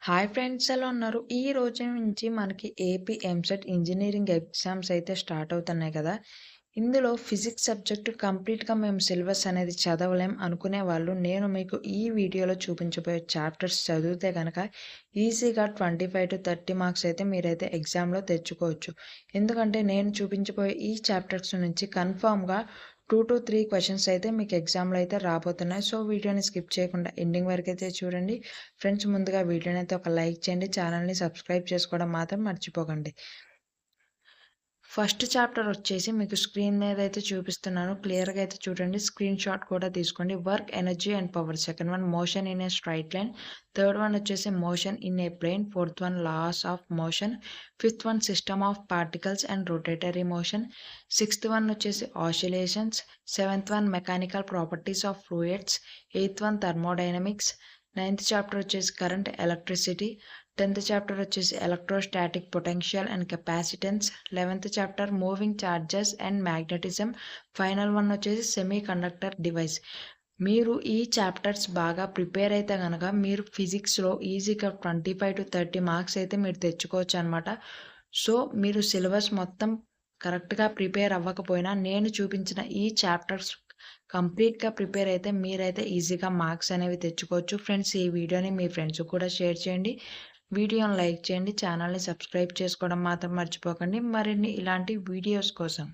Hi friends, ఎలా ఉన్నారు? ఈ రోజు నుంచి మనకి ఏపీ ఎంసెట్ ఇంజినీరింగ్ ఎగ్జామ్స్ అయితే స్టార్ట్ అవుతున్నాయి కదా! ఇందులో ఫిజిక్స్ సబ్జెక్ట్ కంప్లీట్‌గా మేము సిలబస్ అనేది చదవలేం అనుకునే వాళ్ళు, నేను మీకు ఈ వీడియోలో చూపించబోయే చాప్టర్స్ చదివితే గనక ఈజీగా 25-30 మార్క్స్ అయితే మీరైతే ఎగ్జామ్‌లో తెచ్చుకోవచ్చు. ఎందుకంటే నేను చూపించబోయే ఈ చాప్టర్స్ నుంచి కన్ఫర్మ్‌గా 2-3 క్వెషన్స్ అయితే మీకు ఎగ్జామ్‌లో అయితే రాబోతున్నాయి. సో, వీడియోని స్కిప్ చేయకుండా ఎండింగ్ వరకైతే చూడండి. ఫ్రెండ్స్, ముందుగా వీడియోని అయితే ఒక లైక్ చేయండి. ఛానల్‌ని సబ్స్క్రైబ్ చేసుకోవడం మాత్రం మర్చిపోకండి. ఫస్ట్ చాప్టర్ వచ్చేసి మీకు స్క్రీన్ మీద అయితే చూపిస్తున్నాను. క్లియర్‌గా అయితే చూడండి. స్క్రీన్ షాట్ కూడా తీసుకోండి. Work, energy and power. Second one motion in a straight line. Third one వచ్చేసి motion in a plane. Fourth one laws of motion. Fifth one system of particles and rotatory motion. Sixth one వచ్చేసి oscillations. Seventh one mechanical properties of fluids. Eighth one thermodynamics. Ninth chapter వచ్చేసి current, electricity. 10th chapter వచ్చేసి electrostatic potential and capacitance. 11th chapter moving charges and magnetism. Final one వచ్చేసి semi conductor device. మీరు ఈ chapters బాగా prepare అయితే గనక మీరు ఫిజిక్స్‌లో ఈజీగా 25-30 మార్క్స్ అయితే మీరు తెచ్చుకోవచ్చు అనమాట. సో, మీరు సిలబస్ మొత్తం కరెక్ట్‌గా ప్రిపేర్ అవ్వకపోయినా నేను చూపించిన ఈ చాప్టర్స్ కంప్లీట్‌గా ప్రిపేర్ అయితే మీరైతే ఈజీగా మార్క్స్ అనేవి తెచ్చుకోవచ్చు. ఫ్రెండ్స్, ఈ వీడియోని మీ ఫ్రెండ్స్‌కి కూడా షేర్ చేయండి. వీడియోని లైక్ చేయండి. ఛానల్‌ని సబ్స్క్రైబ్ చేసుకోవడం మాత్రం మర్చిపోకండి మరిన్ని ఇలాంటి వీడియోస్ కోసం.